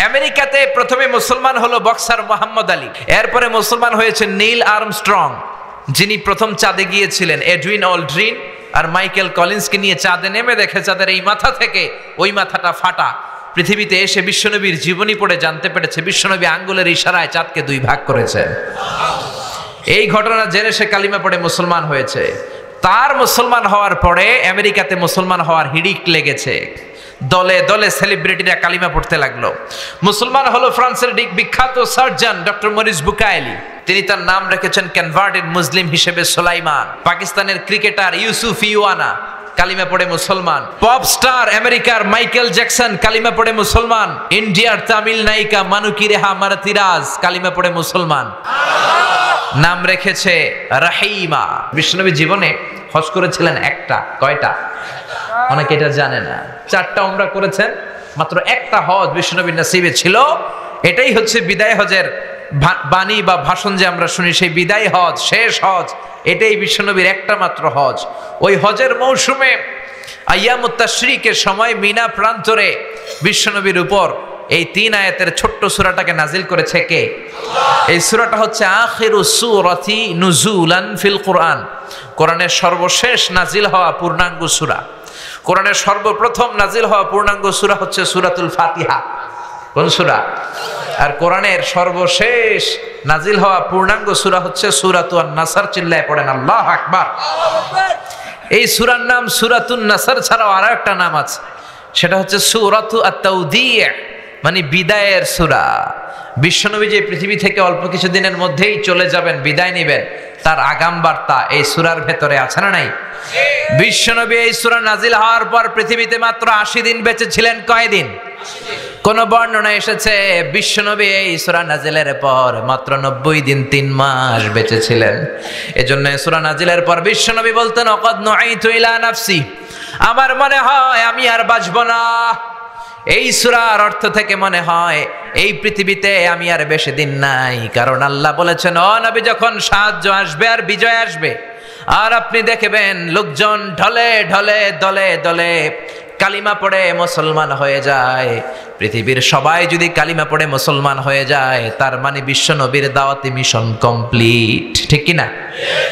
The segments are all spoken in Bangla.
আমেরিকাতে প্রথমে মুসলমান হলো বক্সার মোহাম্মদ আলী, এরপরে মুসলমান হয়েছে নীল আর্মস্ট্রং, যিনি প্রথম চাঁদে গিয়েছিলেন। এডউইন অল্ড্রিন আর মাইকেল কলিন্সকে নিয়ে চাঁদে নেমে দেখে চাঁদের এই মাথা থেকে ওই মাথাটা ফাটা। পৃথিবীতে এসে বিশ্বনবীর জীবনী পড়ে জানতে পেরেছে বিশ্বনবী আঙ্গুলের ইশারায় চাঁদকে দুই ভাগ করেছেন। এই ঘটনা জেনে সে কালিমা পড়ে মুসলমান হয়েছে। তার মুসলমান হওয়ার পরে আমেরিকাতে মুসলমান হওয়ার হিড়িক লেগেছে, দলে দলে সেলিব্রিটিরা কালিমা পড়তে লাগলো। মুসলমান হলো ফ্রান্সের বিখ্যাত সার্জন ডক্টর মরিস বুকায়েলি, তিনি তার নাম রেখেছেন কনভার্টেড মুসলিম হিসেবে সুলাইমান। পাকিস্তানের ক্রিকেটার ইউসুফ ইওয়ানা কালিমা পড়ে মুসলমান। পপ স্টার আমেরিকার মাইকেল জ্যাকসন কালিমা পড়ে মুসলমান। ইন্ডিয়ার তামিল নায়িকা মানুকি রেহা মারাতিরাজ কালিমা পড়ে মুসলমান, নাম রেখেছে রাহিমা। বিশ্বনবী জীবনে হজ করেছিলেন একটা, কয়টা? অনেকে এটা জানে না। 4টা উমরা করেছেন, মাত্র একটা হজ বিশ্বনবীর নসিবে ছিল। এটাই হচ্ছে বিদায় হজের বাণী বা ভাষণ যে আমরা শুনি, সেই বিদায় হজ, শেষ হজ, এটাই বিশ্বনবীর একটা মাত্র হজ। ওই হজের মৌসুমে আইয়ামুত তাশরিকের সময় মিনা প্রান্তরে বিশ্বনবীর উপর এই 3 আয়াতের ছোট্ট সূরাটাকে নাজিল করেছে কে? এই সূরাটা হচ্ছে আখিরু সূরাতি নুজুলান ফিল কোরআন, কোরআনের সর্বশেষ নাজিল হওয়া পূর্ণাঙ্গ সূরা। কোরআনের সর্বপ্রথম নাজিল হওয়া পূর্ণাঙ্গ সূরা হচ্ছে সূরাতুল ফাতিহা। কোন সূরা? আর কোরআনের সর্বশেষ নাজিল হওয়া পূর্ণাঙ্গ সূরা হচ্ছে সূরাতুন নাসর। চিল্লায় পড়েন আল্লাহু আকবার। এই সূরার নাম সূরাতুন নাসর ছাড়াও আরো একটা নাম আছে, সেটা হচ্ছে সূরাতু আত-তাওদিয়া, মানে বিদায়ের সূরা। বিশ্বনবী যে পৃথিবী থেকে অল্প কিছুদিনের মধ্যেই চলে যাবেন, বিদায় নেবেন, তার আগাম বার্তা এই সূরার ভেতরে আছে না নাই? বিশ্বনবী এই সূরা নাজিল হওয়ার পর পৃথিবীতে মাত্র 80 দিন বেঁচে ছিলেন। কয়দিন? কোন বর্ণনা এসেছে বিশ্বনবী এই সূরা নাজিলের পর মাত্র 90 দিন, 3 মাস বেঁচে ছিলেন। এজন্য সূরা নাজিলের পর বিশ্বনবী বলতেন ওয়াকাদ নুঈতু ইলা নাফসি, আমার মনে হয় আমি আর বাঁচব না। এই সূরার অর্থ থেকে মনে হয় এই পৃথিবীতে আমি আর বেশি দিন নাই, কারণ আল্লাহ বলেছেন ও নবী, যখন সাহায্য আসবে আর বিজয় আসবে আর আপনি দেখবেন লোকজন ঢলে ঢলে দলে দলে কালিমা পড়ে মুসলমান হয়ে যায়। পৃথিবীর সবাই যদি কালিমা পড়ে মুসলমান হয়ে যায়, তার মানে বিশ্বনবীর দাওয়াতি মিশন কমপ্লিট, ঠিক কি না?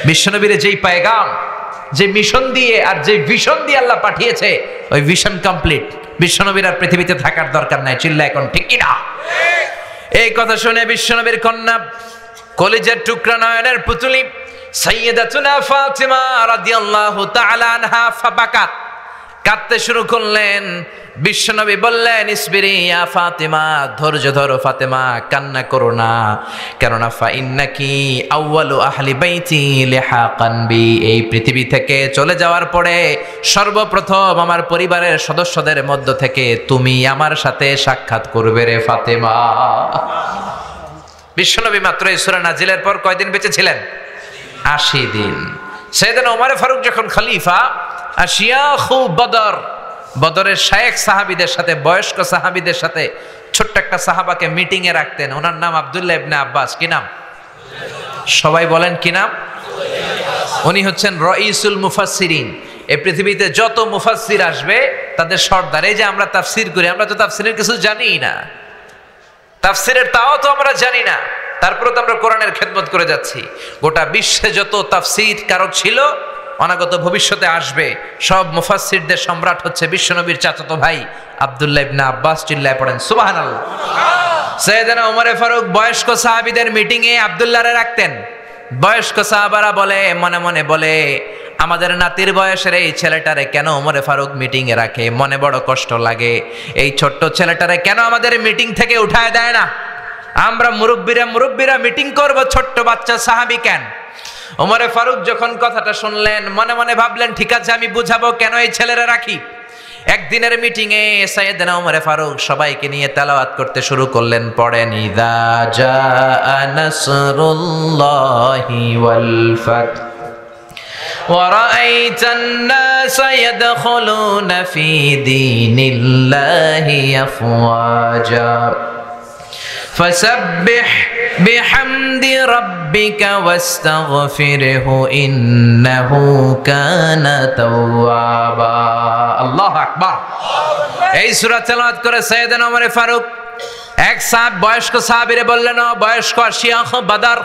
বিশ্বনবীর যেই পায়গাম, যে মিশন দিয়ে আর যে ভিশন দিয়ে আল্লাহ পাঠিয়েছে, ওই ভিশন কমপ্লিট। বিশ্বনবীর আর পৃথিবীতে থাকার দরকার নাই। চিল্লা এখন ঠিক কি না? এই কথা শুনে বিশ্বনবীর কন্যা, কলিজার টুকরা, নয়নের পুতুলি সাইয়্যিদাতুনা ফাতিমা রাদিয়াল্লাহু তাআলা আনহা ফাবাকাত, কাঁদতে শুরু করলেন। বিশ্বনবী বললেন ইসবিরি ইয়া ফাতিমা, ধৈর্য ধরো ফাতেমা, কান্না করো না, কেননা ফা ইন্নাকি আউয়ালু আহলি বাইতি লিহাকান বি, এই পৃথিবী থেকে চলে যাওয়ার পরে সর্বপ্রথম আমার পরিবারের সদস্যদের মধ্য থেকে তুমি আমার সাথে সাক্ষাৎ করবে রে ফাতেমা। বিশ্বনবী মাত্র এই সূরা নাজিলের পর কয়দিন বেঁচে ছিলেন? 80 দিন। সাইয়েদনা ওমর ফারুক যখন খলিফা, আশিয়াখু বদর, বদরের শায়েখ সাহাবীদের সাথে, বয়স্ক সাহাবীদের সাথে ছোট্ট একটা সাহাবাকে মিটিং এ রাখতেন। ওনার নাম আব্দুল্লাহ ইবনে আব্বাস। কি নাম? সবাই বলেন কি নাম? উনি হচ্ছেন রাইসুল মুফাসসিরিন। এই পৃথিবীতে যত মুফাসসির আসবে তাদের সর্দার। এই যে আমরা তাফসীর করি, আমরা তো তাফসীরের কিছু জানিই না, তাফসীরের তাও তো আমরা জানি না, তারপরে তো আমরা কোরআনের খেদমত করে যাচ্ছি। গোটা বিশ্বে যত তাফসীর কারক ছিল, অনাগত ভবিষ্যতে আসবে, সব মুফাসসিরদের সম্রাট হচ্ছে বিশ্বনবীর চাচাতো ভাই আব্দুল্লাহ ইবনে আব্বাস। চিল্লায় পড়েন সুবহানাল্লাহ। সাইয়েদনা ওমর ফারুক বয়স্ক সাহাবীদের মিটিং এ আব্দুল্লাহরে রাখতেন। বয়স্ক সাহাবারা বলে, মনে মনে বলে, আমাদের নাতির বয়সের এই ছেলেটারে কেন ওমর ফারুক মিটিং এ রাখে? মনে বড় কষ্ট লাগে, এই ছোট্ট ছেলেটারে কেন আমাদের মিটিং থেকে উঠায় দেয় না? আমরা মুরব্বীরা মিটিং করব, ছোট্ট বাচ্চা সাহাবী কেন? ওমর ফারুক যখন কথাটা শুনলেন, মনে মনে ভাবলেন ঠিক আছে, আমি বুঝাবো কেন এই ছেলেরা রাখি। একদিনের মিটিং এ সাইয়েদনা ওমর ফারুক সবাইকে নিয়ে তেলাওয়াত করতে শুরু করলেন। পড়েন ইযা জাআ নাসরুল্লাহি ওয়াল ফাত ওয়া রাআইতান নাসা ইয়াদখুলুনা ফি দীনিল্লাহি আফওয়াজা ফাসাব্বিহ বিহামদি রাব্বিকা ওয়াস্তাগফিরহু ইন্নাহু কানা তাওয়াবা। আল্লাহু আকবার। এই সূরা তেলাওয়াত করে সাইয়েদনা ওমর ফারুক এক বয়স্ক সাহাবীরে বললেন, ও বয়স্ক শিয়াখ বাদার,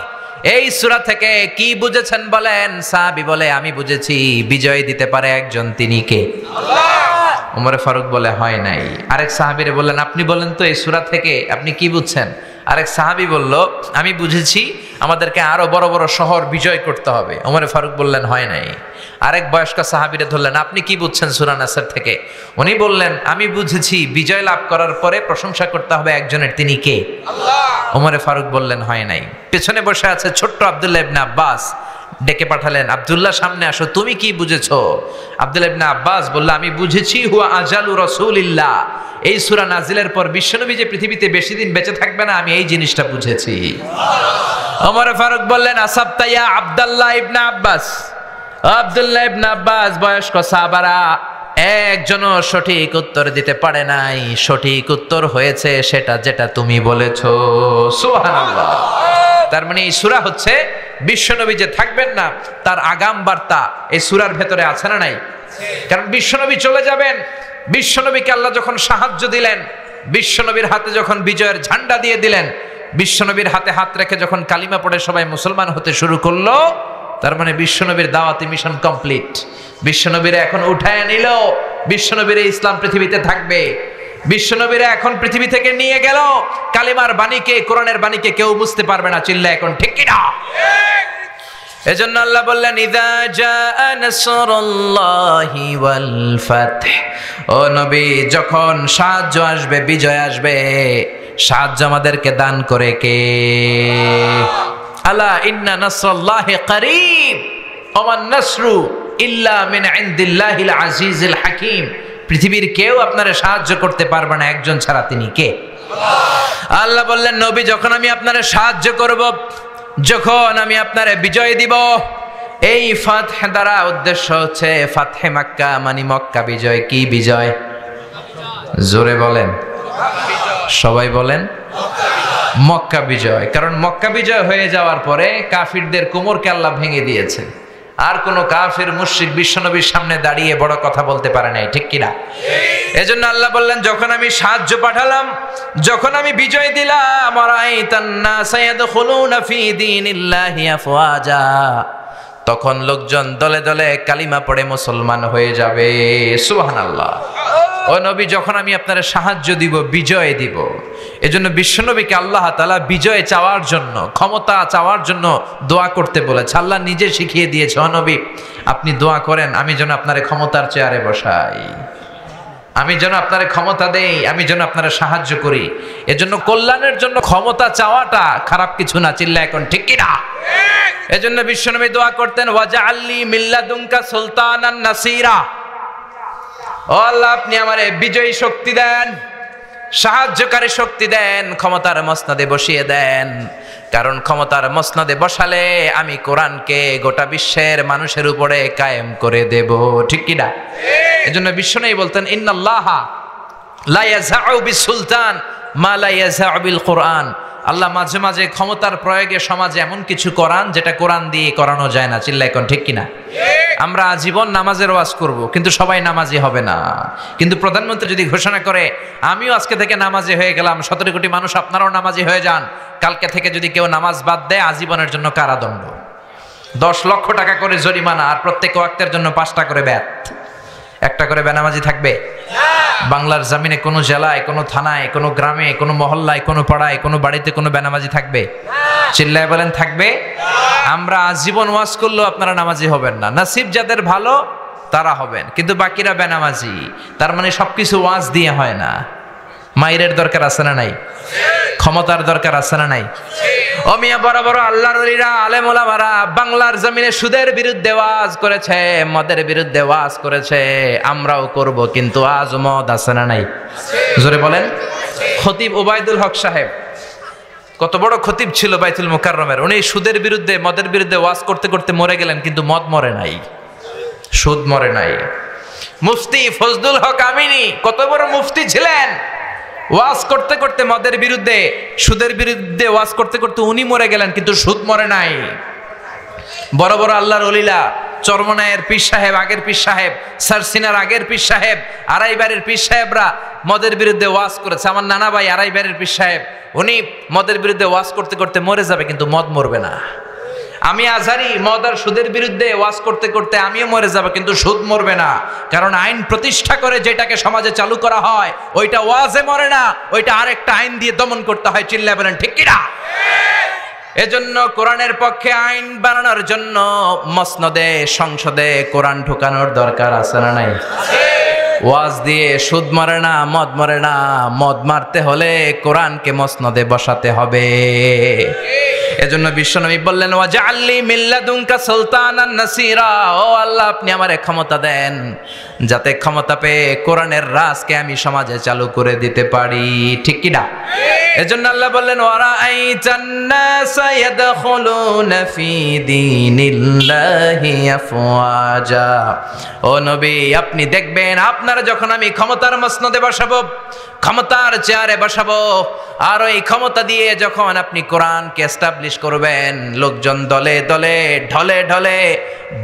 এই সূরা থেকে কি বুঝেছেন বলেন? সাহাবী বলে, আমি বুঝেছি বিজয় দিতে পারে একজন, তিনি কে? আল্লাহ। ওমর ফারুক বলে, হয় নাই। আরেক সাহাবীরে বললেন, আপনি বলেন তো এই সূরা থেকে আপনি কি বুঝছেন? আরেক সাহাবী বলল, আমি বুঝেছি আমাদেরকে আরো বড় বড় শহর বিজয় করতে হবে। ওমর ফারুক বললেন, হয় নাই। আরেক বয়স্ক সাহাবীরে ধরলেন, আপনি কি বুঝছেন সূরা নাসর থেকে? উনি বললেন, আমি বুঝেছি বিজয় লাভ করার পরে প্রশংসা করতে হবে একজনের, তিনি কে? আল্লাহ। ওমর ফারুক বললেন, হয় নাই। পেছনে বসে আছে ছোট্ট আব্দুল্লাহ ইবনে আব্বাস, ডেকে পাঠালেন, আব্দুল্লাহ সামনে আসো, তুমি কি বুঝেছো? আব্দুল্লাহ ইবনে আব্বাস বলল, আমি বুঝেছি হুয়া আজালু রাসূলিল্লাহ, এই সূরা নাজিলের পর বিশ্বনবী যে পৃথিবীতে বেশি দিন বেঁচে থাকবে না, আমি এই জিনিসটা বুঝেছি। ওমর ফারুক বললেন, আসাবতা ইয়া আব্দুল্লাহ ইবনে আব্বাস। আব্দুল্লাহ ইবনে আব্বাস, বয়স্ক সাহাবারা একজনও সঠিক উত্তর দিতে পারে নাই। সঠিক উত্তর হয়েছে সেটা যেটা তুমি বলেছো। সুবহানাল্লাহ। তার মানে এই সূরা হচ্ছে বিশ্বনবী যে থাকবেন না তার আগাম বার্তা এই সূরার ভেতরে আছে না নাই? কারণ বিশ্বনবী চলে যাবেন, বিশ্বনবীকে আল্লাহ যখন সাহায্য দিলেন, বিশ্বনবীর হাতে যখন বিজয়ের ঝান্ডা দিয়ে দিলেন, বিশ্বনবীর হাতে হাত রেখে যখন কালিমা পড়ে সবাই মুসলমান হতে শুরু করলো, তার মানে বিশ্বনবীর দাওয়াতি মিশন কমপ্লিট। বিশ্বনবীরা এখন উঠায় নিল, বিশ্বনবীর ইসলাম পৃথিবীতে থাকবে। বিশ্বনবীরা এখন পৃথিবী থেকে নিয়ে গেল, কালিমার বাণীকে, কোরআনের বাণীকে কেউ বুঝতে পারবে না। চিল্লা এখন ঠিক কিনা? এজন্য আল্লাহ বললেন, ইযা জাআ নাসরুল্লাহি ওয়াল ফাতহ, ও নবী যখন সাহায্য আসবে, বিজয় আসবে, সাহায্য আমাদেরকে দান করে কে? আলা ইন্না নাসরাল্লাহি করিব ওমান নাসরু ইল্লা মিন ইনদিল্লাহিল আজিজিল হাকিম। পৃথিবীর কেউ আপনারে সাহায্য করতে পারবে না একজন ছাড়া, তিনি কে? আল্লাহ। আল্লাহ বললেন, নবী যখন আমি আপনারে সাহায্য করব, যখন আমি আপনারে বিজয় দিব, এই ফাতহ দ্বারা উদ্দেশ্য হচ্ছে ফাতহে মক্কা, মানে মক্কা বিজয়। কি বিজয়? জোরে বলেন, সবাই বলেন, মক্কা বিজয়। কারণ মক্কা বিজয় হয়ে যাওয়ার পরে কাফিরদের কোমরকে আল্লাহ ভেঙে দিয়েছে। আর কোন কাফির মুশরিক বিশ্বনবীর সামনে দাঁড়িয়ে বড় কথা বলতে পারে নাই, ঠিক কিনা? এজন্য আল্লাহ বললেন, যখন আমি সাহায্য পাঠালাম, যখন আমি বিজয় দিলাম, রাআইতান নাসা ইয়াদখুলুনা ফি দীনিল্লাহি আফওয়াজা, তখন লোকজন দলে দলে কালিমা পড়ে মুসলমান হয়ে যাবে। সুবহানাল্লাহ। ও নবী যখন আমি আপনার সাহায্য দিব, বিজয় দিব, এজন্য বিশ্বনবীকে আল্লাহ তাআলা বিজয় চাওয়ার জন্য, ক্ষমতা চাওয়ার জন্য দোয়া করতে বলেছে। আল্লাহ নিজে শিখিয়ে দিয়েছে, ও নবী আপনি দোয়া করেন আমি যেন আপনার ক্ষমতার চেয়ারে বসাই, আমি যেন আপনার ক্ষমতা দেই, আমি যেন আপনার সাহায্য করি। এজন্য কল্যাণের জন্য ক্ষমতা চাওয়াটা খারাপ কিছু না। চিল্লা এখন ঠিক কিনা? এজন্য বিশ্বনবী দোয়া করতেন, ওয়াজআলনি মিল্লাদুনকা সুলতানান নাসিরা, ও আল্লাহ আপনি আমারে বিজয়ী শক্তি দেন, সাহায্যকারী শক্তি দেন, ক্ষমতার মসনদে বসিয়ে দেন। কারণ ক্ষমতার মসনদে বসালে আমি কোরআনকে গোটা বিশ্বের মানুষের উপরে কায়েম করে দেব, ঠিক কিনা? এজন্য বিশ্বনবী বলতেন, ইন্নাল্লাহা লা ইয়াযআউ বিসুলতান মা লা ইয়াযআউ বিল কুরআন। আল্লাহ মাঝে মাঝে ক্ষমতার প্রয়োগে সমাজে এমন কিছু করান যেটা কোরআন দিয়ে করানো যায় না। চিল্লা এখন ঠিক কিনা? আমরা আজীবন নামাজের ওয়াজ করব, কিন্তু সবাই নামাজি হবে না। কিন্তু প্রধানমন্ত্রী যদি ঘোষণা করে, আমিও আজকে থেকে নামাজি হয়ে গেলাম, 17 কোটি মানুষ আপনারাও নামাজি হয়ে যান, কালকে থেকে যদি কেউ নামাজ বাদ দেয়, আজীবনের জন্য কারাদণ্ড, 10 লক্ষ টাকা করে জরিমানা, আর প্রত্যেক ওয়াক্তের জন্য 5টা করে ব্যাত। একটা করে বেনামাজি থাকবে? বাংলার জমিনে কোনো জেলায়, কোনো থানায়, কোনো গ্রামে, কোনো মহল্লায়, কোনো পাড়ায়, কোনো বাড়িতে কোনো বেনামাজি থাকবে? চিল্লায় বলেন, থাকবে? আমরা আজীবন ওয়াজ করলেও আপনারা নামাজি হবেন না। নসিব যাদের ভালো তারা হবেন, কিন্তু বাকিরা বেনামাজি। তার মানে সবকিছু ওয়াজ দিয়ে হয় না। মাইরের দরকার আছে না নাই? ক্ষমতার দরকার আছে না নাই? ও মিয়া, বড় বড় আল্লাহর ওলিরা, আলেম ওলামারা বাংলার জমিনে সুদের বিরুদ্ধে ওয়াজ করেছে, মদের বিরুদ্ধে ওয়াজ করেছে, আমরাও করব, কিন্তু আজ মদ আছে না নাই? জোরে বলেন। খতিব ওবায়দুল হক সাহেব কত বড় খতিব ছিল বাইতুল মুকাররমের, উনি সুদের বিরুদ্ধে, মদের বিরুদ্ধে ওয়াজ করতে করতে মরে গেলেন, কিন্তু মদ মরে নাই, সুদ মরে নাই। মুফতি ফজলুল হক আমিনী কত বড় মুফতি ছিলেন, ওয়াজ করতে করতে মদের বিরুদ্ধে, সুদের বিরুদ্ধে ওয়াজ করতে করতে উনি মরে গেলেন, কিন্তু সুদ মরে নাই। বড় বড় আল্লাহর ওলিরা চরমনায়ের পীর সাহেব, আগের পীর সাহেব, সারসিনার আগের পীর সাহেব, আড়াইবাড়ির পীর সাহেবরা মদের বিরুদ্ধে ওয়াজ করেছে। আমার নানা ভাই আড়াইবাড়ির পীর সাহেব, উনি মদের বিরুদ্ধে ওয়াজ করতে করতে মরে যাবে, কিন্তু মদ মরবে না। আমি আজহারি মদ আর সুদের বিরুদ্ধে ওয়াজ করতে করতে আমিও মরে যাব, কিন্তু সুদ মরবে না। কারণ আইন প্রতিষ্ঠা করে যেটাকে সমাজে চালু করা হয় ওইটা ওয়াজে মরে না, ওইটা আরেকটা আইন দিয়ে দমন করতে হয়। চিল্লায় বলেন ঠিক কিনা? এজন্য কোরআনের পক্ষে আইন বানানোর জন্য মসনদে সংসদে কোরআন ঢোকানোর দরকার আছে না নাই? ওয়াজ দিয়ে সুদ মরে না, মদ মরে না। মদ মারতে হলে কোরআনকে মসনদে বসাতে হবে। এজন্য বিশ্বনবী বললেন, ওয়াজআলনি মিন লাদুনকা সুলতানান নাসিরা, ও আল্লাহ আপনি আমারে ক্ষমতা দেন যাতে ক্ষমতা পেয়ে কোরআনের রাজকে আমি সমাজে চালু করে দিতে পারি। ঠিক কি না? এজন্য আল্লাহ বললেন, ওয়ারাআইতান নাসা ইয়াদখুলুনা ফি দীনিল্লাহি আফওয়াজা, ও নবী আপনি দেখবেন আপনারা যখন আমি ক্ষমতার মসনদে বসাবো, ক্ষমতার চেয়ারে বসাবো, আর ওই ক্ষমতা দিয়ে যখন আপনি কোরআনকে এস্টাবলিশ করবেন, লোকজন দলে দলে ঢলে ঢলে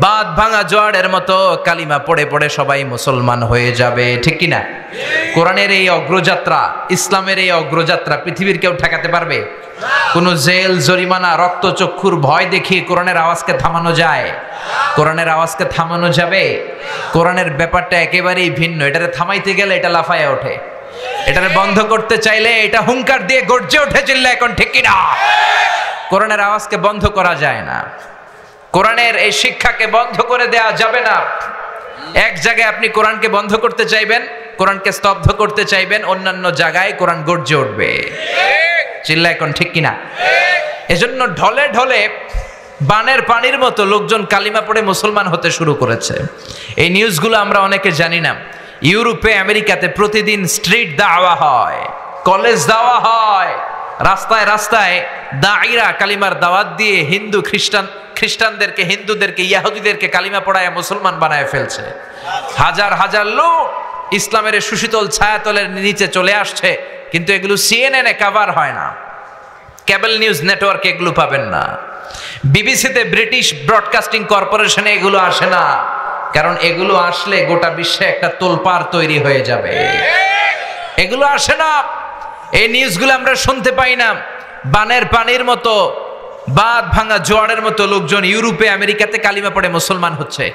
বাঁধ ভাঙা জোয়ারের মতো কালিমা পড়ে পড়ে সবাই মুসলমান হয়ে যাবে। ঠিক কি না? কোরআনের এই অগ্রযাত্রা, ইসলামের এই অগ্রযাত্রা পৃথিবীর কেউ ঠেকাতে পারবে? কোন জেল, জরিমানা, রক্তচক্ষুর ভয় দেখিয়ে কোরআনের আওয়াজকে থামানো যায়? কোরআনের আওয়াজকে থামানো যাবে? কোরআনের ব্যাপারটা একেবারেই ভিন্ন। এটারে থামাইতে গেলে এটা লাফায় ওঠে, এটারে বন্ধ করতে চাইলে এটা হুঙ্কার দিয়ে গর্জে ওঠে। চিল্লা এখন ঠিক কিনা? কোরআনের আওয়াজকে বন্ধ করা যায় না, কোরআনের এই শিক্ষাকে বন্ধ করে দেয়া যাবে না। এক জায়গায় আপনি কোরআনকে বন্ধ করতে চাইবেন, কোরআনকে স্তব্ধ করতে চাইবেন, অন্যান্য জায়গায় কোরআন গর্জে উঠবে। চিল্লা এখন ঠিক কিনা? এজন্য ঢলে ঢলে বানের পানির মতো লোকজন কালিমা পড়ে মুসলমান হতে শুরু করেছে। এই নিউজগুলো আমরা অনেকে জানি না। ইউরোপে, আমেরিকাতে প্রতিদিন স্ট্রিট দাওয়া হয়, কলেজ দাওয়া হয়, রাস্তায় রাস্তায় দাঈরা কালিমার দাওয়াত দিয়ে হিন্দু খ্রিস্টানদেরকে, হিন্দুদেরকে, ইহুদিদেরকে কালিমা পড়ায় মুসলমান বানায় ফেলছে। হাজার হাজার লোক ইসলামের সুশীতল ছায়াতলের নিচে চলে আসছে, কিন্তু এগুলো সিএনএন এ কভার হয় না, কেবল নিউজ নেটওয়ার্কে এগুলো পাবেন না, বিবিসিতে, ব্রিটিশ ব্রডকাস্টিং কর্পোরেশনে এগুলো আসে না। কারণ এগুলো আসলে গোটা বিশ্বে একটা তোলপাড় তৈরি হয়ে যাবে। এগুলো আসে না, এই নিউজগুলো আমরা শুনতে পাই না। বানের পানির মতো, বাঁধ ভাঙা জোয়ারের মতো লোকজন ইউরোপে, আমেরিকাতে কালিমা পড়ে মুসলমান হচ্ছে।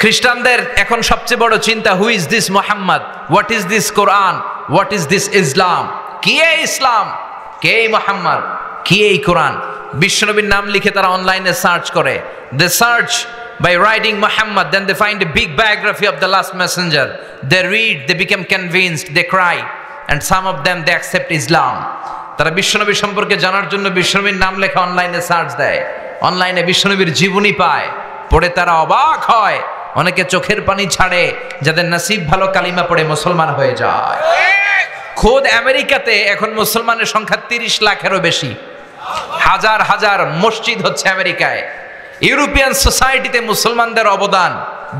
খ্রিস্টানদের এখন সবচেয়ে বড় চিন্তা, who is this Muhammad, what is this Quran, what is this Islam? কি এই ইসলাম, কে এই মুহাম্মদ, কি এই কোরআন? বিশ্বনবীর নাম লিখে তারা অনলাইনে সার্চ করে। দে search by writing Muhammad, then they find a big biography of the last messenger. They read, they become convinced, they cry, and some of them they accept Islam. তারা বিশ্বনবী সম্পর্কে জানার জন্য বিশ্বনবীর নাম লেখা অনলাইনে সার্চ দেয়, অনলাইনে বিশ্বনবীর জীবনী পায়, পড়ে তারা অবাক হয়। অনেকে চোখের পানি ছাড়ে, যাদের নসিব ভালো কালিমা পড়ে মুসলমান হয়ে যায়। খোদ আমেরিকাতে এখন মুসলমানের সংখ্যা 30 লাখেরও বেশি। হাজার হাজার মসজিদ হচ্ছে আমেরিকায়। ইউরোপিয়ান সোসাইটিতে মুসলমানদের অবদান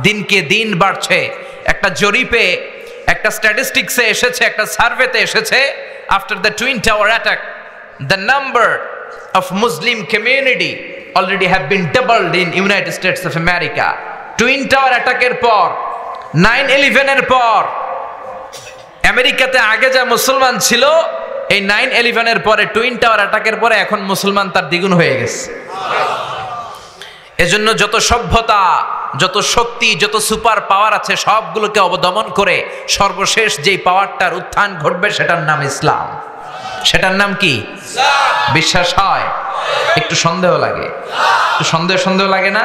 দিনকে দিন বাড়ছে। একটা জরিপে, একটা স্ট্যাটিস্টিক্সে এসেছে, একটা সার্ভেতে এসেছে, after the twin tower attack the number of Muslim community already have been doubled in United states of America. Twin tower অ্যাটাকের পর, 9/11 এর পর আমেরিকাতে আগে যা মুসলমান ছিল, এই 9/11 এর পরে, টুইন টাওয়ার অ্যাটাকের পরে এখন মুসলমান তার দ্বিগুণ হয়ে গেছে। এজন্য যত সভ্যতা, যত শক্তি, যত সুপার পাওয়ার আছে সবগুলোকে অবদমন করে সর্বশেষ যেই পাওয়ারটার উত্থান ঘটবে সেটার নাম ইসলাম। সেটার নাম কি? বিশ্বাস হয়? একটু সন্দেহ লাগে? একটু সন্দেহ লাগে না?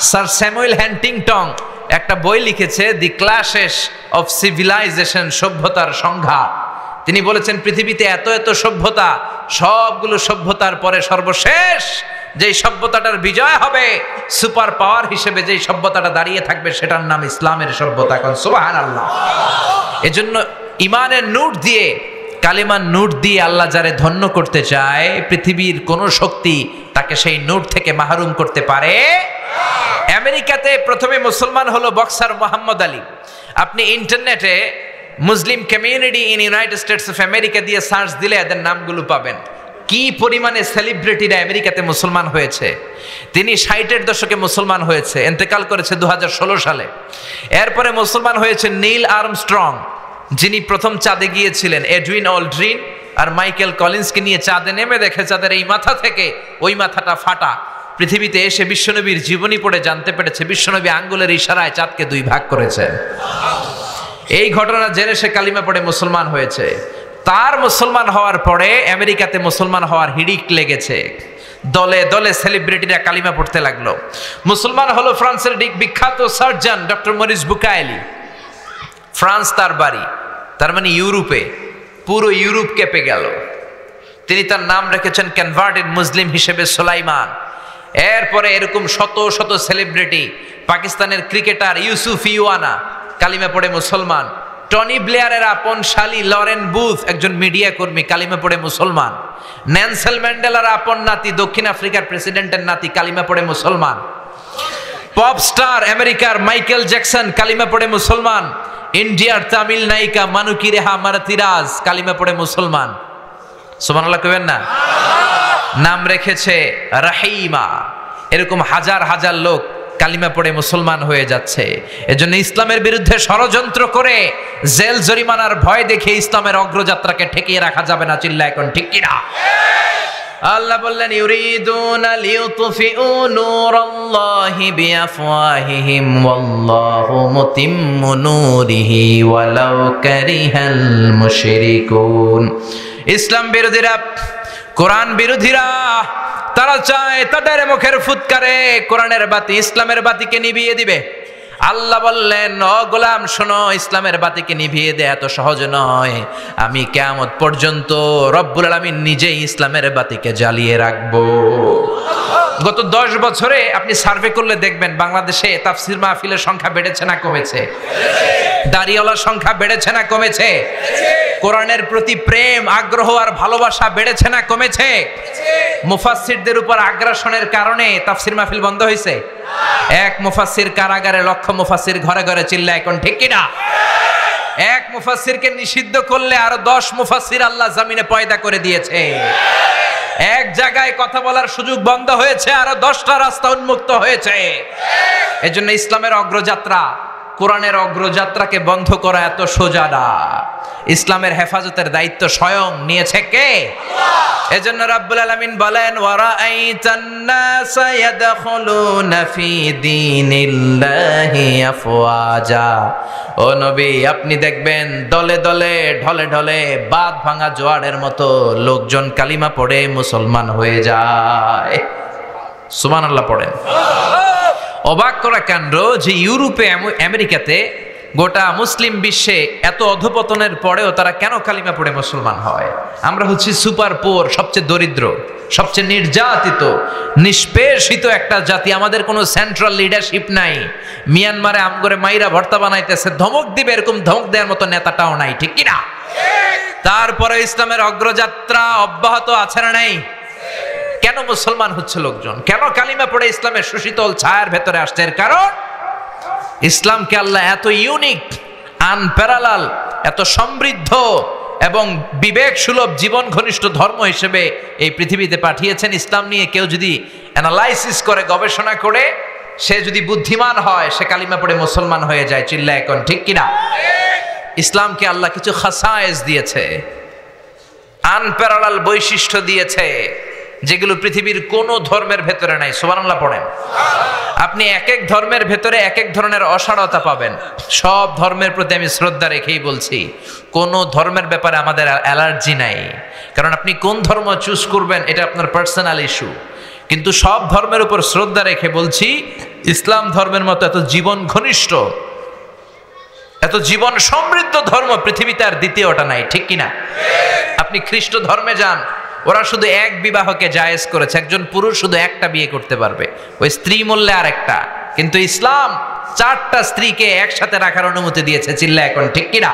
স্যার স্যামুয়েল হ্যান্টিংটন একটা বই লিখেছে, দি ক্ল্যাশেস অফ সিভিলাইজেশন, সভ্যতার সংঘাত। তিনি বলেছেন পৃথিবীতে এত এত সভ্যতা, সবগুলো সভ্যতার পরে সর্বশেষ যেই সভ্যতাটার বিজয় হবে, সুপার পাওয়ার হিসেবে যেই সভ্যতাটা দাঁড়িয়ে থাকবে সেটার নাম ইসলামের সভ্যতা। এখন সুবহানাল্লাহ। এজন্য ইমানের নূর দিয়ে, কালিমার নূর দিয়ে আল্লাহ যারে ধন্য করতে চায়, পৃথিবীর কোন শক্তি তাকে সেই নূর থেকে মাহরুম করতে পারে। আমেরিকাতে প্রথমে মুসলমান হলো বক্সার মোহাম্মদ আলী। আপনি ইন্টারনেটে Muslim community in United states of America দিয়ে সার্চ দিলে এদের নামগুলো পাবেন। কি পরিমাণে সেলিব্রিটিরা আমেরিকাতে মুসলমান হয়েছে। তিনি 60-এর দশকে মুসলমান হয়েছে, ইন্তেকাল করেছে 2016 সালে। এরপরে মুসলমান হয়েছে নীল আর্মস্ট্রং, যিনি প্রথম চাঁদে গিয়েছিলেন। এডুইন অলড্রিন আর মাইকেল কলিন্সকে নিয়ে চাঁদে নেমে দেখে চাঁদের এই মাথা থেকে ওই মাথাটা ফাটা। পৃথিবীতে এসে বিশ্বনবীর জীবনী পড়ে জানতে পেরেছে বিশ্বনবী আঙ্গুলের ইশারায় চাঁদকে 2 ভাগ করেছেন। এই ঘটনা জেনে সে কালিমা পড়ে মুসলমান হয়েছে। তার মুসলমান হওয়ার পরে আমেরিকাতে মুসলমান হওয়ার হিড়িক লেগেছে। দলে দলে সেলিব্রিটিরা কালিমা পড়তে লাগলো। মুসলমান হলো ফ্রান্সের বিখ্যাত সার্জন ডক্টর মরিস বুকায়েলি। ফ্রান্স তার বাড়ি, তার মানে ইউরোপে, পুরো ইউরোপ কেঁপে গেল। তিনি তার নাম রেখেছেন কনভার্টেড মুসলিম হিসেবে সুলাইমান। এরপরে এরকম শত শত সেলিব্রিটি, পাকিস্তানের ক্রিকেটার ইউসুফ ইওয়ানা কালিমা পড়ে মুসলমান। টনি ব্লেয়ারের আপন শালী লরেন বুথ একজন মিডিয়া কর্মী, কালিমা পড়ে মুসলমান। নেলসন ম্যান্ডেলার আপন নাতি, দক্ষিণ আফ্রিকার প্রেসিডেন্টের নাতি, কালিমা পড়ে মুসলমান। পপ স্টার আমেরিকার মাইকেল জ্যাকসন কালিমা পড়ে মুসলমান। ইন্ডিয়ার তামিল নায়িকা মানুকি রেহা মারাতিরাজ কালিমা পড়ে মুসলমান। সুবহানাল্লাহ কইবেন না? নাম রেখেছে রাহিমা। এরকম হাজার হাজার লোক কালিমা পড়ে মুসলমান হয়ে যাচ্ছে। এজন্য ইসলামের বিরুদ্ধে ষড়যন্ত্র করে জেল জরিমানার ভয় দেখে ইসলামের অগ্রযাত্রাকে ঠেকিয়ে রাখা যাবে না। চিল্লা এখন ঠিক কিনা? আল্লাহ বললেন ইউরিদুনা লিউতফিউ নূরাল্লাহি বিআফওয়াহিহিম ওয়াল্লাহু মুতিম্মু নূরিহি ওয়ালাউ কারিহাল মুশরিকুন। ইসলাম বিরোধীরা, কোরআন বিরোধীরা, তারা চায় তাদের মুখের ফুৎকারে কোরআনের বাতি, ইসলামের বাতিকে নিভিয়ে দিবে। আল্লাহ বললেন, ও গোলাম শোনো, ইসলামের বাতিকে নিভিয়ে দেয়া এত সহজ নয়। আমি কিয়ামত পর্যন্ত রব্বুল আলামিন নিজেই ইসলামের বাতিকে জ্বালিয়ে রাখবো। গত 10 বছরে আপনি সার্ভে করলে দেখবেন বাংলাদেশে তাফসির মাহফিলের সংখ্যা বেড়েছে না কমেছে? দাড়িওয়ালার সংখ্যা বেড়েছে না কমেছে? কোরআনের প্রতি প্রেম, আগ্রহ আর ভালোবাসা বেড়েছে না কমেছে? মুফাসসিরদের উপর আগ্রাসনের কারণে তাফসির মাহফিল বন্ধ হয়েছে? এক মুফাসসির কারাগারে, লক্ষ মুফাসসির ঘরে ঘরে। চিল্লা এখন ঠিক কিনা? এক মুফাসসিরকে নিষিদ্ধ করলে আরো 10 মুফাসসির আল্লাহ জমিনে পয়দা করে দিয়েছে। এক জায়গায় কথা বলার সুযোগ বন্ধ হয়েছে, আরো 10টা রাস্তা উন্মুক্ত হয়েছে। এজন্য ইসলামের অগ্রযাত্রা, কোরআনের অগ্রযাত্রাকে বন্ধ করা এত সোজা না। ইসলামের হেফাজতের দায়িত্ব স্বয়ং নিয়েছে কে? এজন্য রাব্বুল আলামিন বলেন, ওয়ারাআইতান নাসা ইয়াদখুলুনা ফি দীনিল্লাহি আফওয়াজা। ও নবী, আপনি দেখবেন দলে দলে, ঢলে ঢলে, বাঁধ ভাঙা জোয়ারের মতো লোকজন কালিমা পড়ে মুসলমান হয়ে যায়। সুবহানাল্লাহ পড়েন। অবাক করা কাণ্ড যে ইউরোপে, আমেরিকাতে, গোটা মুসলিম বিশ্বে এত অধপতনের পরেও তারা কেন কালিমা পড়ে মুসলমান হয়? আমরা হচ্ছি সুপার পোর, সবচেয়ে দরিদ্র, সবচেয়ে নির্যাতিত, নিষ্পেষিত একটা জাতি। আমাদের কোনো সেন্ট্রাল লিডারশিপ নাই। মিয়ানমারে আমগরে মাইরা ভর্তা বানাইতেছে, ধমক দিবে এরকম ধমক দেওয়ার মতো নেতাটাও নাই। ঠিক কিনা? তারপরে ইসলামের অগ্রযাত্রা অব্যাহত আছে না নাই? কেন মুসলমান হচ্ছে লোকজন? কেন কালিমা পড়ে ইসলামের সুশীতল ছায়ার ভেতরে আসছে? এর কারণ ইসলামকে আল্লাহ এত ইউনিক, আনপ্যারালাল, এত সমৃদ্ধ এবং বিবেক সুলভ, জীবন ঘনিষ্ঠ ধর্ম হিসেবে এই পৃথিবীতে পাঠিয়েছেন। ইসলাম নিয়ে কেউ যদি অ্যানালাইসিস করে, গবেষণা করে, সে যদি বুদ্ধিমান হয়, সে কালিমা পড়ে মুসলমান হয়ে যায়। চিল্লা এখন ঠিক কিনা? ইসলামকে আল্লাহ কিছু খাসায়েস দিয়েছে, আনপ্যারালাল বৈশিষ্ট্য দিয়েছে, যেগুলো পৃথিবীর কোন ধর্মের ভেতরে নাই। সুবহানাল্লাহ পড়েন। আপনি এক এক ধর্মের ভেতরে এক এক ধরনের অসারতা পাবেন। সব ধর্মের প্রতি আমি শ্রদ্ধা রেখেই বলছি, কোন ধর্মের ব্যাপারে আমাদের অ্যালার্জি নাই। কারণ আপনি কোন ধর্ম চুজ করবেন এটা আপনার পার্সোনাল ইস্যু। কিন্তু সব ধর্মের উপর শ্রদ্ধা রেখে বলছি, ইসলাম ধর্মের মতো এত জীবন ঘনিষ্ঠ, এত জীবন সমৃদ্ধ ধর্ম পৃথিবীতে আর দ্বিতীয়টা নাই। ঠিক কিনা? আপনি খ্রিস্ট ধর্মে যান, ওরা শুধু এক বিবাহকে জায়েজ করেছে, একজন পুরুষ শুধু একটা বিয়ে করতে পারবে, ওই স্ত্রী মূল্যে আর একটা। কিন্তু ইসলাম 4টা স্ত্রীকে একসাথে রাখার অনুমতি দিয়েছে। চিল্লা এখন ঠিক কিনা?